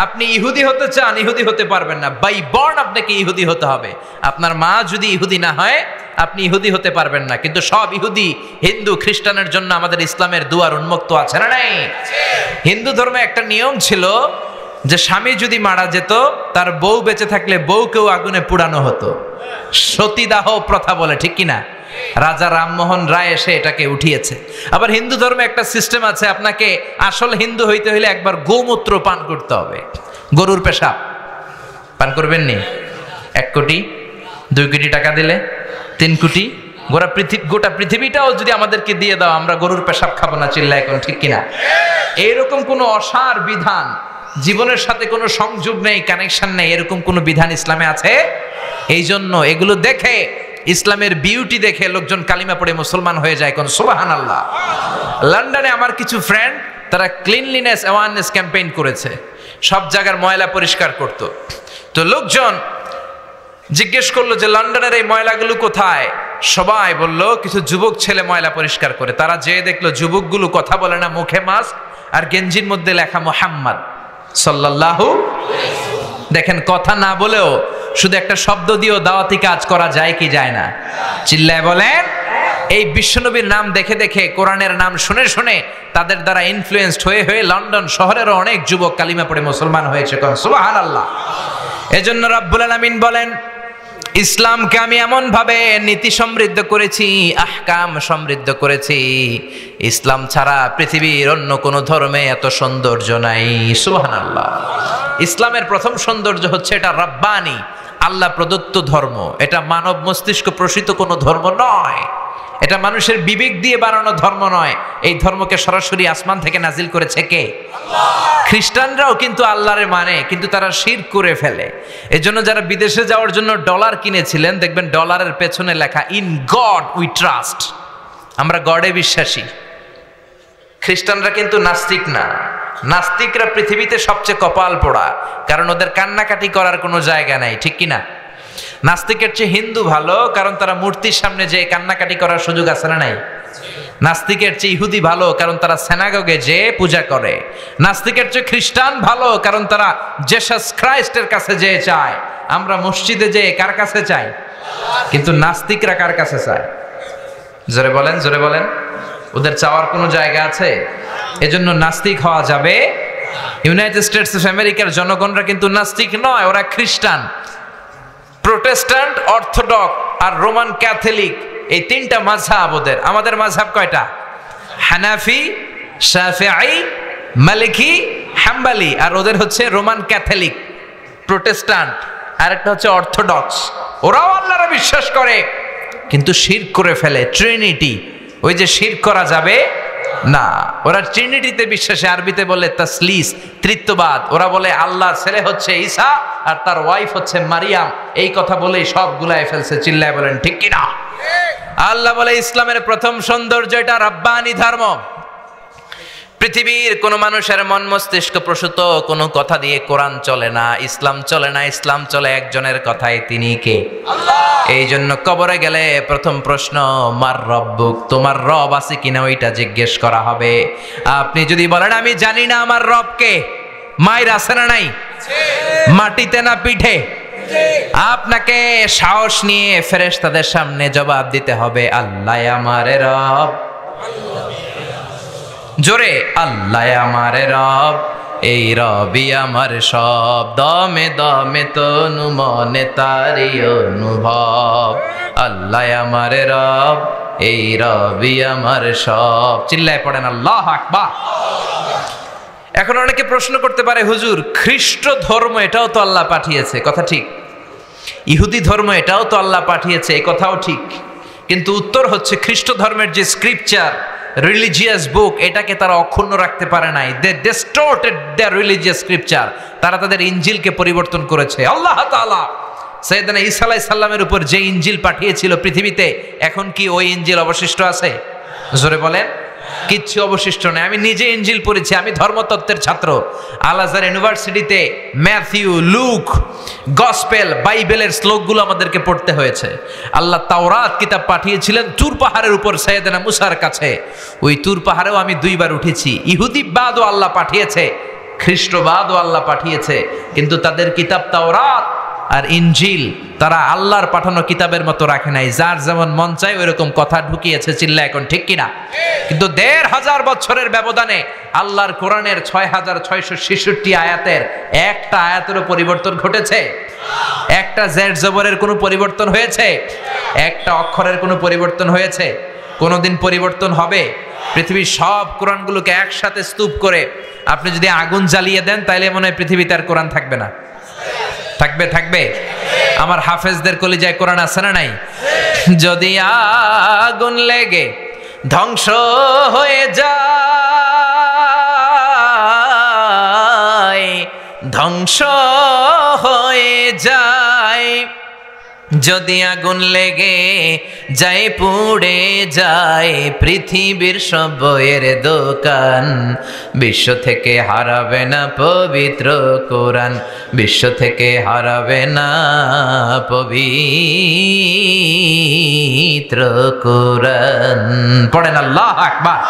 আপনি ইহুদি হতে চান, ইহুদি হতে পারবেন না। বাই বর্ন আপনাকে ইহুদি হতে হবে। আপনার মা যদি ইহুদি না হয়, আপনি ইহুদি হতে পারবেন না। কিন্তু সব ইহুদি, হিন্দু, খ্রিস্টানের জন্য আমাদের ইসলামের দুয়ার উন্মুক্ত আছে না নাই? হিন্দু ধর্মে একটা নিয়ম ছিল, যে স্বামী যদি মারা যেত তার বউ বেঁচে থাকলে বউকেও আগুনে পোড়ানো হতো, সতীদাহ প্রথা বলে, ঠিক কিনা? রাজা রামমোহন রায় এসে এটাকে উঠিয়েছে। আবার হিন্দু ধর্মে একটা সিস্টেম আছে, আপনাকে আসল হিন্দু হইতে হইলে একবার গোমূত্র পান করতে হবে, গরুর পেশাব পান করবেন নি? 1 কোটি 2 কোটি টাকা দিলে 3 কোটি, গোটা পৃথিবীটাও যদি আমাদেরকে দিয়ে দাও, আমরা গরুর পেশাব খাবো না, চিল্লা এখন, ঠিক কিনা? এইরকম কোনো অসার বিধান, জীবনের সাথে কোনো সংযোগ নেই, কানেকশন নেই, এরকম কোনো বিধান ইসলামে আছে? এই জন্য এগুলো দেখে, ইসলামের বিউটি দেখে লোকজন কালিমা পড়ে মুসলমান হয়ে যায়, কোন সুবহানাল্লাহ। লন্ডনে আমার কিছু ফ্রেন্ড, তারা ক্লিনলিনেস অ্যাওয়ারনেস ক্যাম্পেইন করেছে, সব জায়গার ময়লা পরিষ্কার করত। তো লোকজন জিজ্ঞেস করলো যে লন্ডনের এই ময়লাগুলো কোথায়? সবাই বলল কিছু যুবক ছেলে ময়লা পরিষ্কার করে। তারা যেয়ে দেখলো যুবকগুলো কথা বলে না, মুখে মাস্ক আর গেঞ্জির মধ্যে লেখা মুহাম্মদ সাল্লাল্লাহু। দেখেন, কথা না বলেও শুধু একটা শব্দ দিয়েও দাওয়াতি কাজ করা যায় কি যায় না? চিল্লায় বলেন। এই বিশ্বনবীর নাম দেখে দেখে, কোরআনের নাম শুনে শুনে তাদের দ্বারা ইনফ্লুয়েন্সড হয়ে হয়ে লন্ডন শহরেরও অনেক যুবক কালিমা পড়ে মুসলমান হয়েছে, কোন সুবহানাল্লাহ। এজন্য রাব্বুল আলামিন বলেন, ইসলামকে আমি এমন ভাবে নীতি সমৃদ্ধ করেছি, আহকাম সমৃদ্ধ করেছি, ইসলাম ছাড়া পৃথিবীর অন্য কোনো ধর্মে এত সৌন্দর্য নাই। সুবহানাল্লাহ। ইসলামের প্রথম সৌন্দর্য হচ্ছে এটা রাব্বানি, আল্লাহ প্রদত্ত ধর্ম। এটা মানব মস্তিষ্ক প্রসূত কোনো ধর্ম নয়, এটা মানুষের বিবেক দিয়ে বানানো ধর্ম নয়। এই ধর্মকে সরাসরি আসমান থেকে নাজিল করেছে কে? আল্লাহ। খ্রিস্টানরাও কিন্তু আল্লাহরে মানে, কিন্তু তারা শিরক করে ফেলে। এজন্য যারা বিদেশে যাওয়ার জন্য ডলার কিনেছিলেন, দেখবেন ডলারের পেছনে লেখা ইন গড উই ট্রাস্ট, আমরা গডে বিশ্বাসী। খ্রিস্টানরা কিন্তু নাস্তিক না। নাস্তিকরা পৃথিবীতে সবচেয়ে কপাল পোড়া, কারণ ওদের কান্নাকাটি করার কোনো জায়গা নাই, ঠিক কিনা? নাস্তিকের চেয়ে হিন্দু ভালো, কারণ তারা মূর্তির সামনে যে কান্নাকাটি করার সুযোগ আছে না নাই? নাস্তিকের চেয়ে ইহুদি ভালো, কারণ তারা সিনাগগে যে পূজা করে। নাস্তিকের চেয়ে খ্রিস্টান ভালো, কারণ তারা জেসাস খ্রাইস্টের কাছে যেয়ে চায়। আমরা মসজিদে যেয়ে কার কাছে চাই? কিন্তু নাস্তিকরা কার কাছে চায়? জোরে বলেন, জোরে বলেন। ওদের চাওয়ার কোনো জায়গা আছে? এজন্য নাস্তিক হওয়া যাবে। ইউনাইটেড স্টেটস অফ আমেরিকার জনগণরা কিন্তু নাস্তিক নয়, ওরা খ্রিস্টান। প্রোটেস্ট্যান্ট, অর্থোডক্স আর রোমান ক্যাথলিক, এই 3টা মাযহাব ওদের। আমাদের মাযহাব কয়টা? হানাফি, শাফিঈ, মালিকি, হাম্বলি। আর ওদের হচ্ছে রোমান ক্যাথলিক, প্রোটেস্ট্যান্ট, আর একটা হচ্ছে অর্থোডক্স। ওরাও আল্লাহরে বিশ্বাস করে, কিন্তু শিরক করে ফেলে। ট্রিনিটি, ওই যে শিরক করা যাবে না। ওরা ট্রিনিটিতে বিশ্বাসে, আরবিতে বলে তাসলিস, তৃত্ববাদ। ওরা বলে আল্লাহর ছেলে হচ্ছে ঈসা আর তার ওয়াইফ হচ্ছে মারিয়াম। এই কথা বলেই সব গুলায় ফেলছে, চিল্লায় বলেন ঠিক কিনা? আল্লাহ বলে ইসলামের প্রথম সৌন্দর্য এটা রাব্বানি ধর্ম। পৃথিবীর কোন মানুষের মন মস্তিষ্ক প্রসূত কোনো কথা দিয়ে কোরআন চলে না, ইসলাম চলে না। ইসলাম চলে একজনের কথায়, তিনি কে? আল্লাহ। এই জন্য কবরে গেলে প্রথম প্রশ্ন, মার রব্বুক, তোমার রব আছে কিনা ওইটা জিজ্ঞেস করা হবে। আপনি যদি বলেন আমি জানি না আমার রব কে, মায়ের আছে না নাই? মাটিতে না পিঠে? আপনাকে সাহস নিয়ে ফেরেশতাদের সামনে জবাব দিতে হবে, আল্লাহ আমার রব। জোরে, আল্লাহ আমার রব, এই রবি আমার সব, দমে দমে তনু মনে তারি অনুভব। আল্লাহ আমার রব, এই রবি আমার সব। চিল্লায় পড়েন আল্লাহু আকবার। এখন অনেকে প্রশ্ন করতে পারে, হুজুর খ্রিস্ট ধর্ম এটাও তো আল্লাহ পাঠিয়েছে, কথা ঠিক। ইহুদি ধর্ম এটাও তো আল্লাহ পাঠিয়েছে, এই কথাও ঠিক। কিন্তু উত্তর হচ্ছে, খ্রিস্ট ধর্মের যে স্ক্রিপচার, রিলিজিয়াস বুক, এটাকে তারা অক্ষুণ্ণ রাখতে পারে নাই। দে ডিস্টর্টেড দেয়ার রিলিজিয়াস স্ক্রিপচার। তারা তাদের ইনজিলকে পরিবর্তন করেছে। আল্লাহ তাআলা সাইয়েদনা ঈসা আলাইহিস সালামের উপর যে ইনজিল পাঠিয়েছিল পৃথিবীতে, এখন কি ওই ইনজিল অবশিষ্ট আছে? জোরে বলেন। কিচ্ছু অবশিষ্ট নেই। আমি নিজে ইনজিল পড়েছি, আমি ধর্মতত্ত্বের ছাত্র। আল আজহার ইউনিভার্সিটিতে ম্যাথিউ, লুক, গসপেল, বাইবেলের শ্লোকগুলো আমাদেরকে পড়তে হয়েছে। আল্লাহ তাওরাত কিতাব পাঠিয়েছিলেন তুর পাহাড়ের উপর সাইয়েদনা মুসার কাছে। ওই তুর পাহাড়েও আমি 2 বার উঠেছি। ইহুদিবাদও আল্লাহ পাঠিয়েছে, খ্রিস্টবাদও আল্লাহ পাঠিয়েছে, কিন্তু তাদের কিতাব তাওরাত আর ইনজিল তারা আল্লাহর পাঠানো কিতাবের মতো রাখে নাই, যার যেমন মন চায় ওইরকম কথা ঢুকিয়েছে। চিল্লা এখন ঠিক কিনা? কিন্তু ১৫০০ বছরের ব্যবধানে আল্লাহর কোরআনের ৬৬৬৬ আয়াতের একটা আয়াতেরও পরিবর্তন ঘটেছে? একটা জেড জবরের কোনো পরিবর্তন হয়েছে? একটা অক্ষরের কোনো পরিবর্তন হয়েছে? কোনোদিন পরিবর্তন হবে? পৃথিবীর সব কোরআনগুলোকে একসাথে স্তূপ করে আপনি যদি আগুন জ্বালিয়ে দেন তাইলে মনে হয় পৃথিবীতে আর কোরআন থাকবে না? থাকবে? থাকবে। আমার হাফেজদের কলিজায় কোরআন আছে না নাই? যদি আগুন লেগে ধ্বংস হয়ে যায়, ধ্বংস হয়ে যায়, যদি আগুন লেগে যায় পুড়ে যায় পৃথিবীর সব বইয়ের দোকান, বিশ্ব থেকে হারাবে না পবিত্র কোরআন, বিশ্ব থেকে হারাবে না পবিত্র কোরআন। পড়েন আল্লাহু আকবার।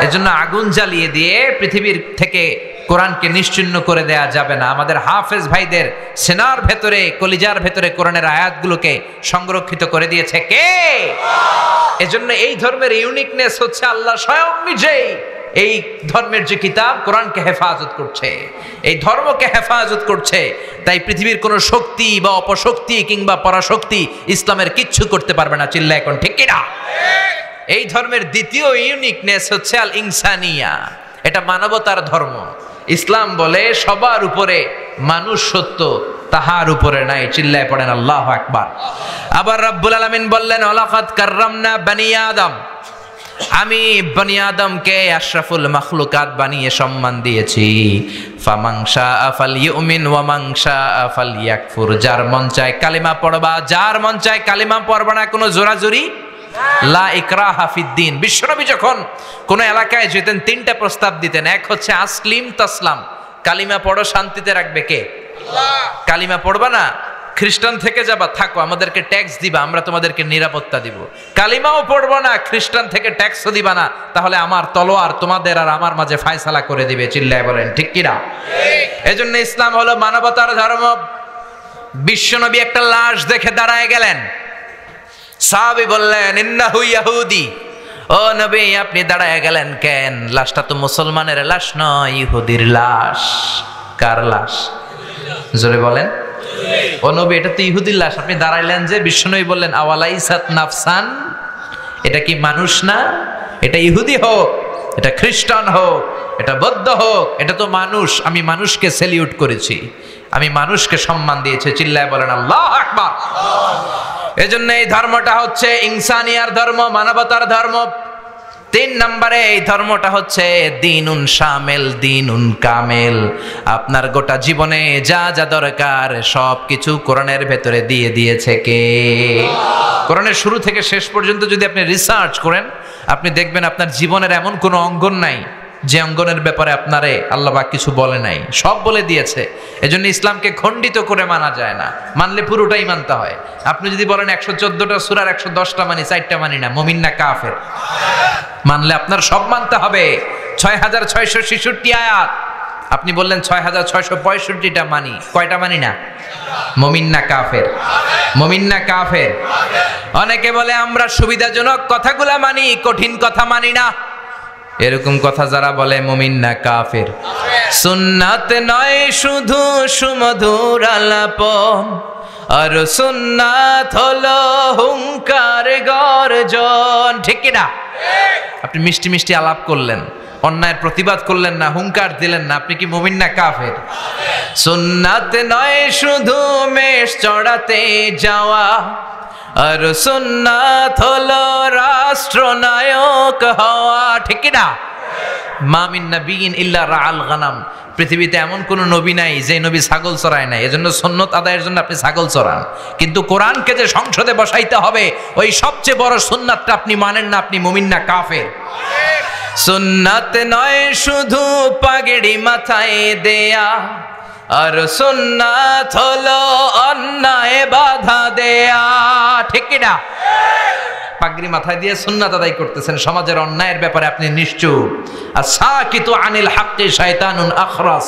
এজন্য আগুন জ্বালিয়ে দিয়ে পৃথিবীর থেকে কোরআনকে নিশ্চিহ্ন করে দেয়া যাবে না। আমাদের হাফেজ ভাইদের সেনার ভেতরে, কলিজার ভেতরে কোরআনের আয়াতগুলোকে সংরক্ষিত করে দিয়েছে কে? এজন্য এই ধর্মের ইউনিকনেস হচ্ছে আল্লাহ স্বয়ং নিজেই এই ধর্মের যে কিতাব কোরআনকে হেফাজত করছে, এই ধর্মকে হেফাজত করছে। তাই পৃথিবীর কোনো শক্তি বা অপশক্তি কিংবা পরাশক্তি ইসলামের কিচ্ছু করতে পারবে না। চিল্লা এখন ঠিক কিনা? এই ধর্মের দ্বিতীয় ইউনিকনেস হচ্ছে আল ইনসানিয়া, এটা মানবতার ধর্ম। ইসলাম বলে সবার উপরে মানুষ সত্য, তাহার উপরে নাই। চিল্লায় পড়েন আল্লাহু আকবার। আবার রব্বুল আলামিন বললেন ওয়ালাকাদ কাররামনা বানি আদম, আমি বনি আদমকে আশরাফুল মাখলুকাত বানিয়ে সম্মান দিয়েছি। ফামান শাআ ফালইউমিন ওয়া মান শাআ ফালইয়াকফুর, যার মন চায় কালিমা পড়বা, যার মন চায় কালিমা পড়বা না, কোনো জোরাজুরি লা ইকরাহা ফিদ্দিন। বিশ্বনবী যখন কোন এলাকায় যেতেন তিনটা প্রস্তাব দিতেন। এক হচ্ছে আসলিম তাসলাম, কালিমা পড়ো শান্তিতে রাখবে কে? আল্লাহ। কালিমা পড়বা না, খ্রিস্টান থেকে যাবা, থাকো, আমাদেরকে ট্যাক্স দিবা, আমরা তোমাদেরকে নিরাপত্তা দিব। কালিমাও পড়বো না, খ্রিস্টান থেকে ট্যাক্সও দিবা না, তাহলে আমার তলোয়ার তোমাদের আর আমার মাঝে ফায়সালা করে দিবে। চিল্লায় বলেন ঠিক কিনা? এজন্য ইসলাম হলো মানবতার ধর্ম। বিশ্বনবী একটা লাশ দেখে দাঁড়ায় গেলেন। সাহাবী বললেন ইন্নাহু ইয়াহুদি। ও নবী, আপনি দাঁড়ায় গেলেন কেন? লাশটা তো মুসলমানের লাশ নয়, ইহুদির লাশ। কার লাশ? জোরে বলেন। ও নবী, এটা তো ইহুদির লাশ, আপনি দাঁড়াইলেন যে? বিশ্বনবী বললেন আওয়ালাইসাত নাফসান, এটা কি মানুষ না? এটা ইহুদি হোক, এটা খ্রিস্টান হোক, এটা বৌদ্ধ হোক, এটা তো মানুষ। আমি মানুষকে সেলিউট করেছি, আমি মানুষকে সম্মান দিয়েছি। চিল্লায় বলেন আল্লাহু আকবার। এজন্য এই ধর্মটা হচ্ছে ইনসানিয়ার ধর্ম, মানবতার ধর্ম। ৩ নম্বরে এই ধর্মটা হচ্ছে দিনুন শামেল, দিনুন কামেল। আপনার গোটা জীবনে যা যা দরকার সব কিছু কোরআনের ভেতরে দিয়ে দিয়েছে কে? কোরআনের শুরু থেকে শেষ পর্যন্ত যদি আপনি রিসার্চ করেন, আপনি দেখবেন আপনার জীবনের এমন কোনো অঙ্গন নাই যে অঙ্গনের ব্যাপারে আপনারে আল্লাহ পাক কিছু বলে নাই, সব বলে দিয়েছে। এজন্য ইসলামকে খণ্ডিত করে মানা যায় না, মানলে পুরোটাই মানতে হয়। আপনি যদি বলেন ১১৪টা সূরার ১১০টা মানি, 4টা মানি না, মুমিন না কাফের? মানলে আপনার সব মানতে হবে। ৬৬৬৬ আয়াত, আপনি বললেন ৬৬৬৫টা মানি, কয়টা মানি না? মুমিন না কাফের? মুমিন না কাফের? অনেকে বলে আমরা সুবিধাজনক কথাগুলা মানি, কঠিন কথা মানি না। এরকম কথা যারা বলে মুমিন না কাফের? সুন্নাত নয় শুধু সুমধুর আলাপন, আর সুন্নাত হলো হুঙ্কার গর্জন। ঠিক কি না? আপনি মিষ্টি মিষ্টি আলাপ করলেন, অন্যায়ের প্রতিবাদ করলেন না, হুঙ্কার দিলেন না, আপনি কি মুমিন না কাফের? সুন্নাত নয় শুধু মেষ চড়াতে যাওয়া, আর সুন্নাত হলো রাষ্ট্রনায়ক হওয়া। ঠিক কি না? মা মিন নাবিয়্যিন ইল্লা রাআল গানাম, পৃথিবীতে এমন কোন নবী নাই যে নবী ছাগল চড়ায় নাই। এজন্য সুন্নত আদায়ের জন্য আপনি ছাগল চড়ান, কিন্তু কোরআনকে যে সংসদে বসাইতে হবে ওই সবচেয়ে বড় সুন্নাতটা আপনি মানেন না, আপনি মুমিন না কাফের? সুন্নাত নয় শুধু পাগড়ি মাথায় দেয়া, আর সুন্নাত হলো অন্যায় বাধা দেয়া। ঠিক কি না? পাগড়ি মাথায় দিয়ে সুন্নাত আদায় করতেছেন, সমাজের অন্যায়ের ব্যাপারে আপনি নিশ্চুপ। আর সাকিতু আনিল হাক্কি শায়তানুন আখরাস,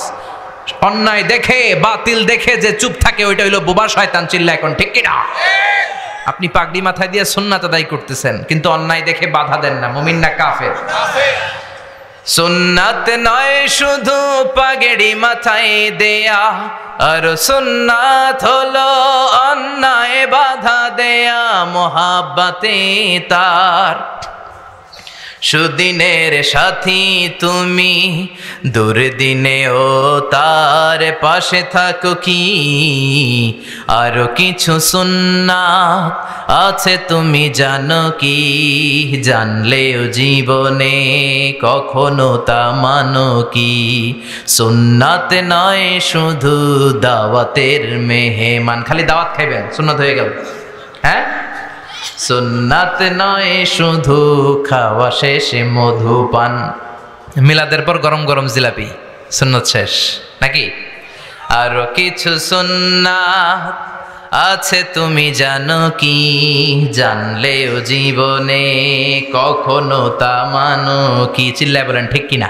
অন্যায় দেখে বাতিল দেখে যে চুপ থাকে ওইটা হইলো বোবা শয়তান। চিল্লা এখন ঠিক কিনা? আপনি পাগড়ি মাথায় দিয়ে সুন্নাত আদায় করতেছেন কিন্তু অন্যায় দেখে বাধা দেন না, মুমিন না কাফের? সুন্নাত নয় শুধু পাগড়ি মাথায় দেয়া, আর সুন্নাত হলো অন্যায় বাধা দেয়া মোহাব্বতে তার। সুদিনের সাথী তুমি দুর্দিনেও তার পাশে থাকো কি, আরো কিছু সুন্নাত আছে তুমি জানো কি, জানলেও জীবনে কখনো তা মানো কি। সুন্নাত নয় শুধু দাওয়াতের মেহমান, খালি দাওয়াত খাইবেন সুন্নাত হয়ে গেল? হ্যাঁ, সুন্নাত নয় শুধু খাওয়া শেষে মধুপান। মিলাদের পর গরম গরম জিলাপি, সুন্নাত শেষ নাকি? আরো কিছু সুন্নাত আছে তুমি জানো কি, জানলেও জীবনে কখনো তা মানো কি। চিল্লায় বলেন ঠিক কিনা?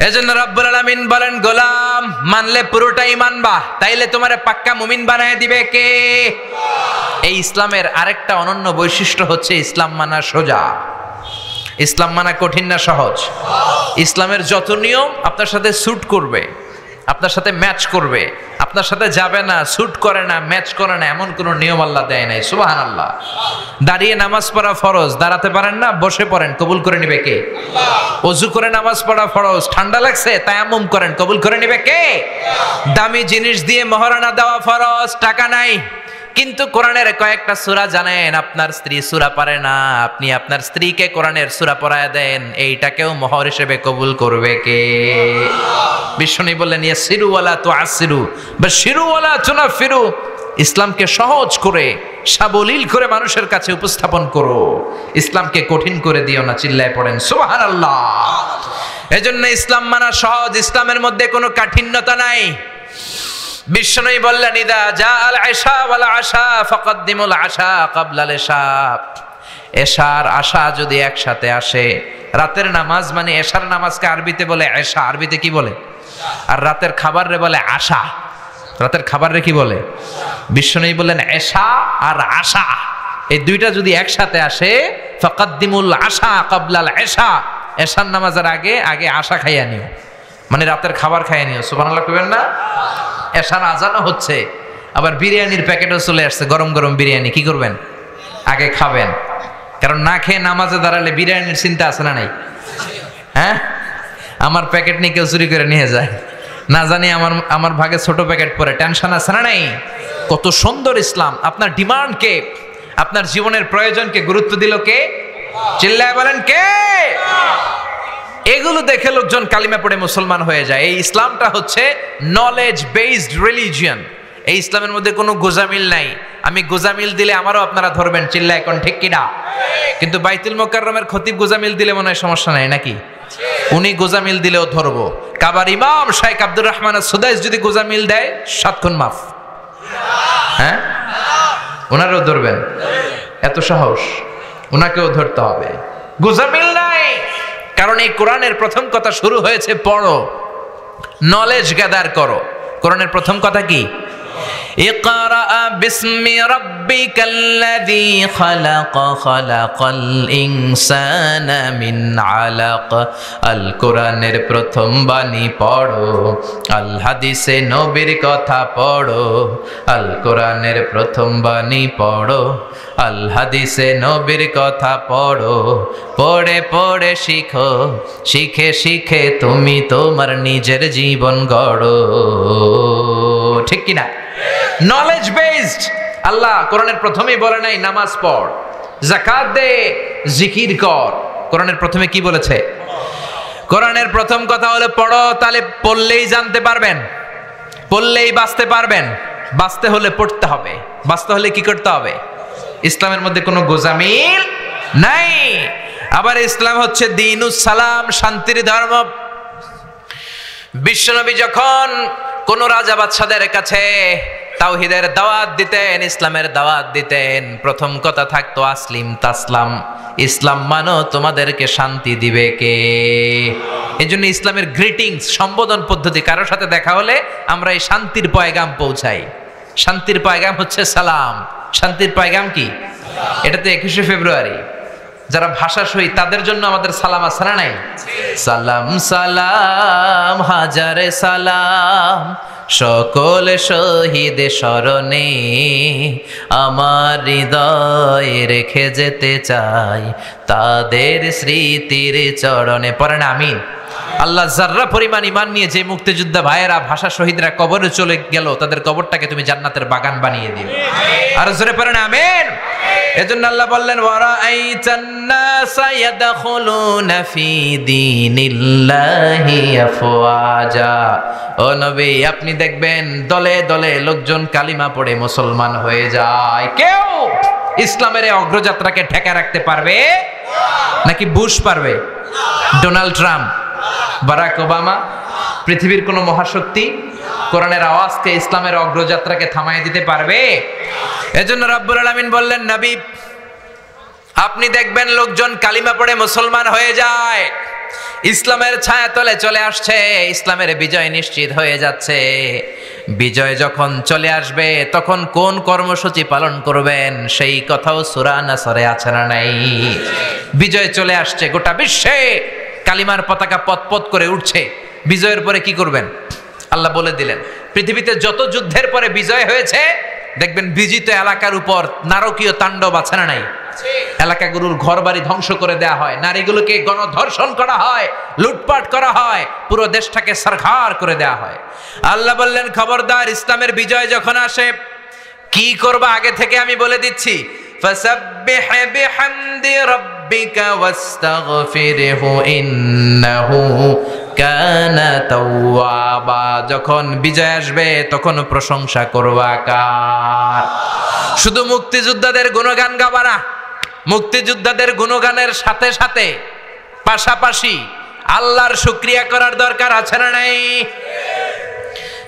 এজন্য রব্বুল আলামিন বলেন, গোলাম মানলে পুরোটাই মানবা, তাইলে তোমারে পাক্কা মুমিন বানায় দিবে কে? এই ইসলামের আরেকটা অনন্য বৈশিষ্ট্য হচ্ছে ইসলাম মানা সোজা। ইসলাম মানা কঠিন না সহজ? ইসলামের যত নিয়ম আপনার সাথে স্যুট করবে, আপনার সাথে ম্যাচ করবে, আপনার সাথে যাবে না, স্যুট করে না, ম্যাচ করে না, এমন কোনো নিয়ম আল্লাহ দেয় নাই। সুবহানাল্লাহ। দাঁড়িয়ে নামাজ পড়া ফরজ, দাঁড়াতে পারেন না, বসে পড়েন, কবুল করে নিবে কে? ওযু করে নামাজ পড়া ফরজ, ঠান্ডা লাগছে তায়াম্মুম করেন, কবুল করে নিবে কে? দামি জিনিস দিয়ে মহারণা দেওয়া ফরজ, টাকা নাই কিন্তু কোরআনের কয়েকটা সূরা জানেন, আপনার স্ত্রী সূরা পারে না, আপনি আপনার স্ত্রীকে কোরআনের সূরা পড়ায় দেন, এইটাকেও মোহর হিসেবে কবুল করবে কে? বিশ্বনবী বললেন, ইয়াসিরু ওয়ালা তুআসিরু বাশিরু ওয়ালা তুনাফিরু। ইসলামকে সহজ করে সাবলীল করে মানুষের কাছে উপস্থাপন করো, ইসলামকে কঠিন করে দিও না। চিল্লায় পড়েন সুবহানাল্লাহ। এজন্য ইসলাম মানা সহজ, ইসলামের মধ্যে কোনো কাঠিন্যতা নাই। বিশ্বনবী বললেন, ইদা জাআল আশা ওয়াল আশা ফাকাদ্দিমুল আশা ক্বাবলাল ইশা। এশার আশা যদি একসাথে আসে, রাতের নামাজ মানে এশার নামাজকে আরবিতে বলে এশা, আরবিতে কি বলে? আর রাতের খাবার রে বলে আশা। রাতের খাবার রে কি বলে? বিশ্বনবী বললেন এশা আর আশা এই দুইটা যদি একসাথে আসে, ফাকাদ্দিমুল আশা ক্বাবলাল ইশা, এশার নামাজের আগে আগে আশা খাইয়া নিও, মানে রাতের খাবার খাইয়া নিও। সুবহানাল্লাহ কইবেন না? এশার আজানও হচ্ছে, আবার বিরিয়ানির প্যাকেটও চলে আসছে, গরম গরম বিরিয়ানি, কি করবেন? আগে খাবেন, কারণ না খেয়ে নামাজে দাঁড়ালে বিরিয়ানির চিন্তা আছে না নাই? হ্যাঁ, আমার প্যাকেট নিয়ে কেউ চুরি করে নিয়ে যায়, না জানি আমার ভাগে ছোট প্যাকেট পরে, টেনশন আছে না নাই? কত সুন্দর ইসলাম! আপনার ডিমান্ডকে, আপনার জীবনের প্রয়োজনকে গুরুত্ব দিল কে? চিল্লায় বলেন কে? এগুলো দেখে লোকজন কালিমা পড়ে মুসলমান হয়ে যায়। এই ইসলামটা হচ্ছে নলেজ বেসড রিলিজিয়ন। এই ইসলামের মধ্যে কোনো গোজামিল নাই। আমি গোজামিল দিলে আমারও আপনারা ধরবেন, চিল্লায় এখন ঠিক কিনা? কিন্তু বাইতুল মুকাররমের খতিব গোজামিল দিলে মনে হয় সমস্যা নাই নাকি? উনি গোজামিল দিলেও ধরবো। কাবার ইমাম শাইখ আব্দুর রহমান সুদাইস যদি গোজামিল দেয় 7 খুন মাফ। হ্যাঁ, ওনারও ধরবেন? এত সাহস, ওনাকেও ধরতে হবে। গোজামিল নাই, কারণ এই কোরআনের প্রথম কথা শুরু হয়েছে পড়ো, নলেজ গ্যাদার করো। কোরআনের প্রথম কথা কি? ইকরা বিসমি রাব্বিকাল্লাযী খালাক, খালাকাল ইনসানা মিন আলাক। আল কোরআনের প্রথম বাণী পড়ো, আল হাদিসে নবীর কথা পড়ো। আল কোরআনের প্রথম বাণী পড়ো, আল হাদিসে নবীর কথা পড়ো। পড়ে পড়ে শিখো, শিখে শিখে তুমি তোমার নিজের জীবন গড়ো। ঠিক কিনা? Knowledge based. আল্লাহ কোরআনের প্রথমেই বলে নাই নামাজ পড়, যাকাত দে, জিকির কর। কোরআনের প্রথমে কি বলেছে? কোরআনের প্রথম কথা হলো পড়ো। তাহলে পড়লেই জানতে পারবেন, পড়লেই বাঁচতে পারবেন। বাঁচতে হলে পড়তে হবে, বাঁচতে হলে কি করতে হবে? ইসলামের মধ্যে কোনো গোজামিল নাই। আবার ইসলাম হচ্ছে দ্বীনুস সালাম, শান্তির ধর্ম। বিশ্বনবী যখন কোন রাজা বাদশাদের কাছে তাওহীদের দাওয়াত দিতেন, ইসলামের দাওয়াত দিতেন। প্রথম কথা থাকতো আসলিম তাসলাম, ইসলাম মানো তোমাদেরকে শান্তি দিবে কে। এই জন্য ইসলামের গ্রিটিংস, সম্বোধন পদ্ধতি, কারোর সাথে দেখা হলে আমরা এই শান্তির পয়গাম পৌঁছাই। শান্তির পয়গাম হচ্ছে সালাম। শান্তির পয়গাম কি? এটা তো 21শে ফেব্রুয়ারি। যারা ভাষা শহীদ তাদের জন্য আমাদের সালাম আছে না নাই? সালাম সালাম হাজারে সালাম, সকল শহীদ স্মরণে আমার হৃদয়ে রেখে যেতে চাই তাদের স্মৃতির চরণে। পড়েন আমিন। আল্লাহ যার্রা পরিমাণ ইমান নিয়ে যে মুক্তিযোদ্ধা ভাইয়েরা, ভাষা শহীদরা কবরে চলে গেল, তাদের কবরটাকে তুমি জান্নাতের বাগান বানিয়ে দিও। আর জোরে পড়েন আমিন। এজন্য আল্লাহ বললেন ওয়ারাআইতান নাসা ইয়াদখুলুনা ফি দীনিল্লাহি আফওয়াজা। ও নবী, আপনি দেখবেন দলে দলে লোকজন কালিমা পড়ে মুসলমান হয়ে যায়। কেউ ইসলামের এই অগ্রযাত্রাকে ঠেকা রাখতে পারবে নাকি বুশ পারবে? ডোনাল্ড ট্রাম্প, বারাক ওবামা, পৃথিবীর কোন মহাশক্তি কোরআনের আওয়াজকে, ইসলামের অগ্রযাত্রাকে থামায় দিতে পারবে? এজন্য রব্বুল আলামিন বললেন, নবী আপনি দেখবেন লোকজন কালিমা পড়ে মুসলমান হয়ে যায়, ইসলামের ছায়া তলে চলে আসছে, ইসলামের বিজয় নিশ্চিত হয়ে যাচ্ছে। বিজয় যখন চলে আসবে তখন কোন কর্মসূচি পালন করবেন সেই কথাও সূরা নাসরে আছে না নাই? বিজয় চলে আসছে, গোটা বিশ্বে কালিমার পতাকা পতপত করে উঠছে। বিজয়ের পরে কি করবেন আল্লাহ বলে দিলেন। পৃথিবীতে যত যুদ্ধের পরে বিজয় হয়েছে দেখবেন বিজিত এলাকার উপর নারকীয় তাণ্ডব আছে না নাই? এলাকাগুলোর ঘরবাড়ি ধ্বংস করে দেয়া হয়, নারীগুলোকে গণধর্ষণ করা হয়, লুটপাট করা হয়, পুরো দেশটাকে সরকার করে দেয়া হয়। আল্লাহ বললেন খবরদার, ইসলামের বিজয় যখন আসে কি করবা আগে থেকে আমি বলে দিচ্ছি। ফাসাব্বিহ বিহামদি রাব্বিকা ওয়াস্তাগফিরহু ইন্নাহু কানা তাওয়াবা। যখন বিজয় আসবে তখন প্রশংসা করবা কার? শুধু মুক্তিযোদ্ধাদের গুণগান গাবা না, মুক্তিযোদ্ধাদের গুণগানের সাথে সাথে পাশাপাশি আল্লাহর শুকরিয়া করার দরকার আছে না নাই?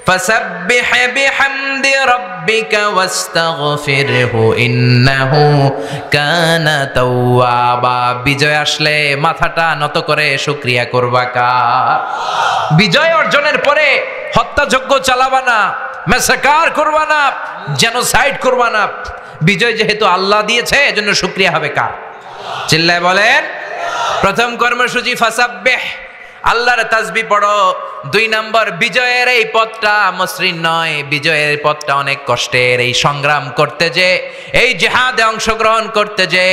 ফাসাব্বিহ বিহামদি রাব্বিকা ওয়াস্তাগফিরহু ইন্নাহু কানা তাওয়াবা। বিজয় আসলে মাথাটা নত করে শুকরিয়া করবা কার? বিজয় অর্জনের পরে হত্যাযজ্ঞ চালাবা না, ম্যাসাকার করবা না, জেনোসাইড করবা না। বিজয় যেহেতু আল্লাহ দিয়েছে এজন্য শুকরিয়া হবে কার? চিল্লায় বলেন। প্রথম কর্মসূচি ফাসাব্বিহ, আল্লাহর তাসবিহ পড়ো। 2 নম্বর, বিজয়ের এই পথটা মসৃণ নয়, বিজয়ের পথটা অনেক কষ্টের। এই সংগ্রাম করতে যে, এই জিহাদে অংশগ্রহণ করতে যে,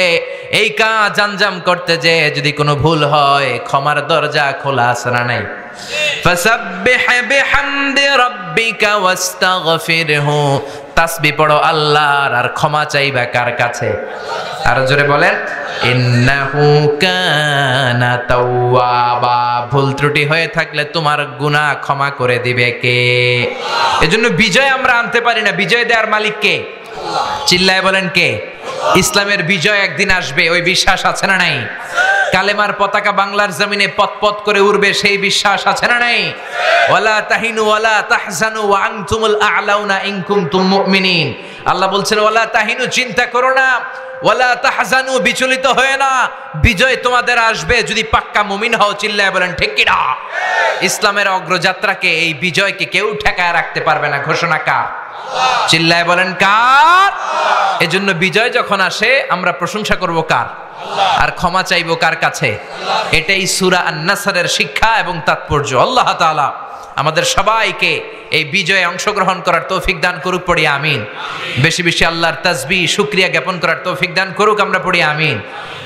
এই কাজ আঞ্জাম করতে যে যদি কোনো ভুল হয় ক্ষমার দরজা খোলা আছে না নাই? ফাসাব্বিহ বিহামদি রাব্বিকা ওয়াস্তাগফিরহু, তাসবিহ পড়ো আল্লাহর, আর ক্ষমা চাইবা কার কাছে? আর জোরে বলেন ইন্নাহু কানা তাওয়াবা। ভুল ত্রুটি হয়ে থাকলে তোমার গুনাহ ক্ষমা করে দিবে কে? এজন্য বিজয় আমরা আনতে পারি না, বিজয় দেওয়ার মালিক কে? চিল্লায় বলেন কে? ইসলামের বিজয় একদিন আসবে, ওই বিশ্বাস আছে না নাই? কালেমার পতাকা বাংলার জমিনে পতপত করে উড়বে, সেই বিশ্বাস আছে না নাই? ওয়ালা তাহিনু ওয়ালা তাহজানু ওয়া আনতুমুল আ'লাউনা ইন কুনতুম মুমিনিন। আল্লাহ বলছেন ওয়ালা তাহিনু, চিন্তা করো না, ওয়ালা তাহজানু, বিচলিত হয়ে না, বিজয় তোমাদের আসবে যদি পাক্কা মুমিন হও। চিল্লায় বলেন ঠিক কি না? ইসলামের অগ্রযাত্রাকে, এই বিজয়কে কেউ ঠেকায় রাখতে পারবে না। ঘোষণা কার? চিল্লায় বলেন কার? এজন্য বিজয় যখন আসে আমরা প্রশংসা করব কার? আর ক্ষমা চাইবো কার কাছে? এটাই সূরা আন-নাসরের শিক্ষা এবং তাৎপর্য। আল্লাহ তাআলা আমাদের সবাইকে এই বিজয়ে অংশগ্রহণ করার তৌফিক দান করুক, পড়ি আমিন। বেশি বেশি আল্লাহর তাসবিহ শুকরিয়া জ্ঞাপন করার তৌফিক দান করুক, আমরা পড়ি আমিন।